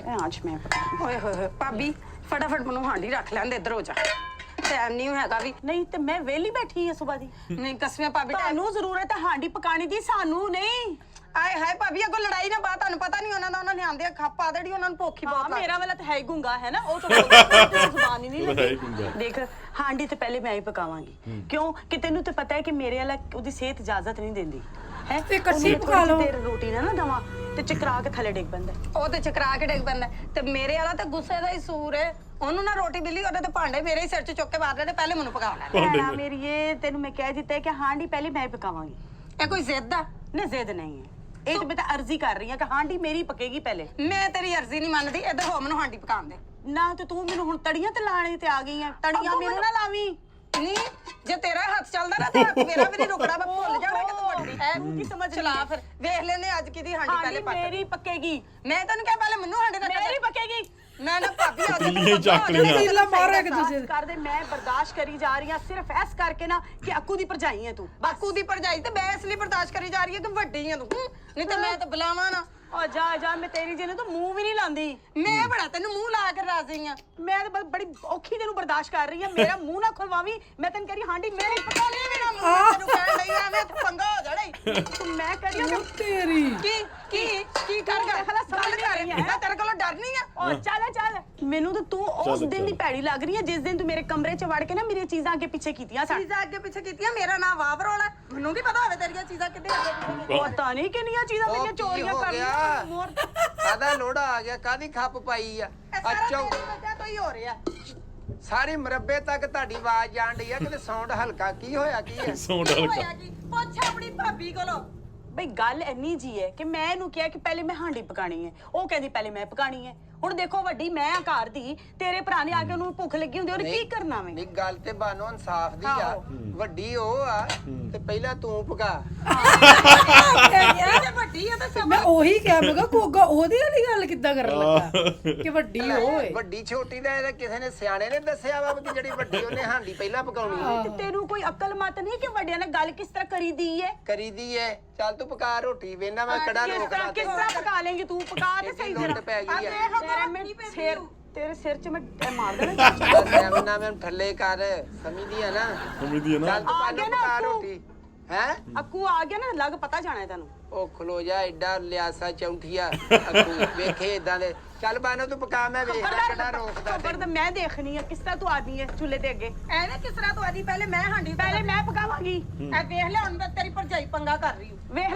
आज मैं ਓਏ ਹੋਏ ਹੋਏ ਭਾਬੀ ਫਟਾਫਟ ਮੈਨੂੰ ਹਾਂਡੀ ਰੱਖ ਲੈਂਦੇ ਇੱਧਰ ਹੋ ਜਾ ਟਾਈਮ ਨਹੀਂ ਹੈਗਾ ਵੀ नहीं तो मैं वेली बैठी है सुबह दी ਨਹੀਂ ਕਸਮੇ ਭਾਬੀ ਟਾਈਮ ਤੁਹਾਨੂੰ ਜ਼ਰੂਰਤ ਹੈ ਹਾਂਡੀ ਪਕਾਣੀ ਦੀ ਸਾਨੂੰ ਨਹੀਂ ਆਏ ਹਾਏ ਭਾਬੀ ਅੱਗੋਂ ਲੜਾਈ ਨਾ ਬਾਤ ਤੁਹਾਨੂੰ ਪਤਾ ਨਹੀਂ ਉਹਨਾਂ ਨੇ ਆਂਦੇ ਖੱਪਾ ਦੇੜੀ ਉਹਨਾਂ ਨੂੰ ਭੁੱਖ ਹੀ ਬਹੁਤ हाँ ਲੱਗ मेरा वाला तो है ही गुंगा है ना वो तो जुबान ही नहीं लगी देख ਹਾਂਡੀ तो पहले मैं ही पकावांगी क्यों कि तेनू तो पता है कि मेरे वाला ओदी सेहत इजाजत नहीं देंदी है ਤੇ ਕੱਚੀ ਪਕਾ ਲਓ तेरे रोटी ना दवा ते चकरा के थले डिग पैंदा ਉਹ ਤੇ ਚਕਰਾ ਕੇ ਡਿੱਗ ਪੈਂਦਾ ਤੇ ਮੇਰੇ ਵਾਲਾ ਤੇ ਗੁੱਸੇ ਦਾ ਹੀ ਸੂਰ ਹੈ ਉਹਨੂੰ ਨਾ ਰੋਟੀ ਮਿਲੀ ਉਹਦੇ ਤੇ ਭਾਂਡੇ ਮੇਰੇ ਹੀ ਸਿਰ 'ਚ ਚੁੱਕ ਕੇ ਮਾਰ ਰਹੇ ਪਹਿਲੇ ਮੈਨੂੰ ਪਕਾ ਲੈ है मेरी ये तेनू मैं कह दिता है कि ਹਾਂਡੀ पहले मैं ही पकावांगी ਇਹ ਕੋਈ ਜ਼ਿੱਦ ਆ नहीं जिद नहीं है ਇਹ तो मैं तो अर्जी कर रही हूं कि ਹਾਂਡੀ मेरी पकेगी पहले ਮੈਂ ਤੇਰੀ ਅਰਜ਼ੀ ਨਹੀਂ ਮੰਨਦੀ ਇੱਧਰ ਹੋ ਮੈਨੂੰ ਹਾਂਡੀ ਪਕਾਉਣ ਦੇ ਨਾ ਤੇ ਤੂੰ ਮੈਨੂੰ ਹੁਣ ਤੜੀਆਂ ਤੇ ਲਾਣੇ ਤੇ ਆ ਗਈ ਆ ਤੜੀਆਂ ਮੈਨੂੰ ਨਾ ਲਾਵੀਂ ਨਹੀਂ ਜੇ ਤੇਰਾ ਹੱਥ ਚੱਲਦਾ ਨਾ ਤੇ ਹੱਥ ਮੇਰਾ ਵੀ ਨਹੀਂ ਰੁਕਣਾ ਮੈਂ ਭੁੱਲ ਜਾਣਾ ਕਿ ਤੂੰ ਵੱਡੀ ਹੈ ਤੂੰ ਕੀ ਸਮਝ ਚਲਾ ਫਿਰ ਵੇਖ ਲੈਨੇ ਅੱਜ ਕਿਹਦੀ ਹਾਂਡੀ ਪਹਿਲੇ ਹਾਂਡੀ ਪੱਕ ਮੇਰੀ ਪੱਕੇਗੀ ਮੈਂ ਤੈਨੂੰ ਕਿਹਾ ਪਹਿਲੇ ਮੈਨੂੰ ਹਾਂਡੀ ਰੱਖ ਮੇਰੀ ਪੱਕੇਗੀ ਮੈਂ ਨਾ ਭਾਬੀ ਅੱਜ ਦਿੱਲੀਆਂ ਚੱਕ ਲਈਆਂ ਢੀਲਾ ਮਾਰੋ ਇੱਕ ਦੂਜੇ ਕਰ ਦੇ ਮੈਂ ਬਰਦਾਸ਼ਤ ਕਰੀ ਜਾ ਰਹੀ ਹਾਂ ਸਿਰਫ ਐਸ ਕਰਕੇ ਨਾ ਕਿ ਅੱਕੂ ਦੀ ਭਰਜਾਈ ਹੈ ਤੂੰ ਬਾਕੂ ਦੀ ਭਰਜਾਈ ਤੇ ਮੈਂ ਇਸ ਲਈ ਬਰਦਾਸ਼ਤ ਕਰੀ ਜਾ ਰਹੀ ਹਾਂ ਕਿ ਵੱਡੀ ਆ ਤੂੰ ਨਹੀਂ ਤੇ ਮੈਂ ਤਾਂ ਬੁਲਾਵਾਂ ਨਾ ਓ ਜਾ ਮੈਂ ਤੇਰੀ ਜਿਹਨੇ ਤੂੰ ਮੂੰਹ ਵੀ ਨਹੀਂ ਲਾਂਦੀ ਮੈਂ ਬੜਾ ਤੈਨੂੰ ਮੂੰਹ ਲਾ ਕੇ ਰਾਜ਼ੀ ਆ ਮੈਂ ਤਾਂ ਬੜੀ ਔਖੀ ਤੈਨੂੰ ਬਰਦਾਸ਼ਤ ਕਰ ਰਹੀ ਹਾਂ ਮੇਰਾ ਮੂੰਹ ਨਾ ਖੁਲਵਾਵੀਂ ਮੈਂ ਤੈਨੂੰ ਕਹਿ ਰਹੀ ਹਾਂਡੀ ਮੇਰੀ ਪਤਾ ਨਹੀਂ ਮੇਰਾ ਮੂੰਹ ਤੈਨੂੰ ਕਹਿਣ ਲਈ ਐਵੇਂ ਪੰਗਾ ਹੋ ਜਾਣਾ ਈ। ਤੂੰ ਮੈਂ ਕਹਿ ਰਹੀ ਹਾਂ ਤੇਰੀ ਕੀ ਕਰ ਗਿਆ ਖਲਾ ਸਮਝ ਨਹੀਂ ਰਹੀ ਹੈ ਮੈਂ ਤੇਰੇ ਕੋਲੋਂ ਡਰਨੀ ਆ ਓ ਚੱਲ ਮੈਨੂੰ ਤਾਂ ਤੂੰ ਉਸ ਦਿਨ ਦੀ ਭੈੜੀ ਲੱਗ ਰਹੀ ਹੈ ਜਿਸ ਦਿਨ ਤੂੰ ਮੇਰੇ ਕਮਰੇ 'ਚ ਵੜ ਕੇ ਨਾ ਮੇਰੀਆਂ ਚੀਜ਼ਾਂ ਅੱਗੇ ਪਿੱਛੇ ਕੀਤੀਆਂ ਸਨ ਚੀਜ਼ਾਂ ਅੱਗੇ ਪਿੱਛੇ ਕੀਤੀਆਂ ਮੇਰਾ ਨਾਮ ਵਾਵਰੋਲਾ ਮੈਨੂੰ ਕੀ ਪਤਾ ਹੋਵੇ ਤੇਰੀਆਂ ਚੀਜ਼ਾਂ ਕਿੱਥੇ ਅੱਗੇ ਪਿੱਛੇ ਕੀਤੀਆਂ ਪਤਾ ਨਹੀਂ ਕਿੰਨੀਆਂ ਚੀਜ਼ਾਂ ਮੇਰੀਆਂ ਚੋਰੀਆਂ ਕਰ ਲਈਆਂ ਮੋਰ ਕਾਦਾ ਲੋੜਾ ਆ ਗਿਆ ਕਾਦੀ ਖੱਪ ਪਾਈ ਆ ਇਹ ਸਾਰਾ ਅੱਛਾ ਤੇਰੀ ਵਜ੍ਹਾ ਤੋਂ ਹੀ ਹੋ ਰਿਹਾ ਸਾਰੀ ਮਰੱਬੇ ਤੱਕ ਤੁਹਾਡੀ ਆਵਾਜ਼ ਜਾਣ ਡਈ ਆ ਕਿਤੇ ਸਾਊਂਡ ਹਲਕਾ ਕੀ ਹੋਇਆ ਕੀ ਹੈ ਸੌਂਡ ਕੀ ਹਲਕਾ ਹੋਇਆ ਕੀ ਪੁੱਛ ਆਪਣੀ ਭਾਬੀ ਕੋਲੋਂ ਬਈ ਗੱਲ ਇੰਨੀ ਜੀ ਹੈ ਕਿ ਮੈਂ ਇਹਨੂੰ ਕਿਹਾ ਕਿ ਪਹਿਲੇ ਮੈਂ ਹਾਂਡੀ ਪਕਾਣੀ ਹੈ ਉਹ ਕਹਿੰਦੀ ਪਹਿਲੇ ਮੈਂ ਪਕਾਣੀ ਹੈ ਹੁਣ ਦੇਖੋ ਵੱਡੀ ਮੈਂ ਆ ਘਰ ਦੀ ਤੇਰੇ ਭਰਾ ਨੇ ਆ ਕੇ ਉਹਨੂੰ ਭੁੱਖ ਲੱਗੀ ਹੁੰਦੀ ਉਹਨੇ ਕੀ ਕਰਨਾ ਵੇ ਨਹੀਂ ਗੱਲ ਤੇ ਬਾਨੋ ਇਨਸਾਫ ਦੀ ਆ ਵੱਡੀ ਉਹ ਆ ਤੇ ਪਹਿਲਾਂ ਤੂੰ ਪਕਾ ਇਹ ਤੇ ਵੱਡੀ ਆ ਤਾਂ ਸਭ ਮੈਂ ਉਹੀ ਕਿਹਾ ਮੈਂ ਕਿਹਾ ਕੋਗਾ ਉਹਦੀ ਵਾਲੀ ਗੱਲ ਕਿੱਦਾਂ ਕਰਨ ਲੱਗਾ ਕਿ ਵੱਡੀ ਓਏ ਵੱਡੀ ਛੋਟੀ ਦਾ ਇਹਦਾ ਕਿਸੇ ਨੇ ਸਿਆਣੇ ਨੇ ਦੱਸਿਆ ਵਾ ਕਿ ਜਿਹੜੀ ਵੱਡੀ ਉਹਨੇ ਹਾਂਡੀ ਪਹਿਲਾਂ ਪਕਾਉਣੀ ਹੈ ਤੇ ਤੈਨੂੰ ਕੋਈ ਅਕਲ ਮਤ ਨਹੀਂ ਕਿ ਵੱਡਿਆਂ ਨਾਲ ਗੱਲ ਕਿਸ ਤਰ੍ਹਾਂ ਕਰੀਦੀ ਹੈ ਕਰੀਦੀ ਐ ਚੱਲ ਤੂੰ ਪਕਾ ਰੋਟੀ ਵੇਨਾ ਮੈਂ ਕੜਾ ਰੋਕ ਲਾ ਕਿਸ ਤਰ੍ਹਾਂ ਪਕਾ ਲੇਂਗੀ ਤੂੰ ਪਕਾ ਤੇ ਸਹੀ ਲੁੱਟ ਜਰਾ ਪੈ ਗਈ ਐ ਤੇਰੇ ਸਿਰ 'ਚ ਮੈਂ ਮਾਰ ਦੇਣਾ ਸੈਮਨਾ ਮੈਂ ਥੱਲੇ ਕਰ ਸਮਝਦੀ ਆ ਨਾ ਉਮੀਦੀ ਹੈ ਨਾ ਚੱਲ ਤੂੰ ਆ ਪਾਲੋ ਗਿਆ ਨਾ ਪਕਾ ਤੂੰ। ਰੋਟੀ ਹੈ ਅੱਕੂ ਆ ਗਿਆ ਨਾ ਲੱਗ ਪਤਾ ਜਾਣਾ ਹੈ ਤੈਨੂੰ ਉਹ ਖਲੋ ਜਾ ਐਡਾ ਲਿਆਸਾ ਚੌਂਠੀਆ ਅੱਗੂ ਵੇਖੇ ਇਦਾਂ ਦੇ ਚੱਲ ਬਾਨੋ ਤੂੰ ਪਕਾ ਮੈਂ ਵੇਖਦਾ ਕਿਹੜਾ ਰੋਕਦਾ ਖਬਰ ਤਾਂ ਮੈਂ ਦੇਖਣੀ ਹੈ ਕਿਸ ਤਰ੍ਹਾਂ ਤੂੰ ਆਦੀ ਹੈ ਚੁੱਲ੍ਹੇ ਦੇ ਅੱਗੇ ਐਵੇਂ ਕਿਸ ਤਰ੍ਹਾਂ ਤੂੰ ਆਦੀ ਪਹਿਲੇ ਮੈਂ ਹਾਂਡੀ ਪਹਿਲੇ ਮੈਂ ਪਕਾਵਾਂਗੀ ਐ ਵੇਖ ਲੈ ਹੁਣ ਮੈਂ ਤੇਰੀ ਭਰਜਾਈ ਪੰਗਾ ਕਰ ਰਹੀ ਹੂੰ ਵੇਖ ਲੈ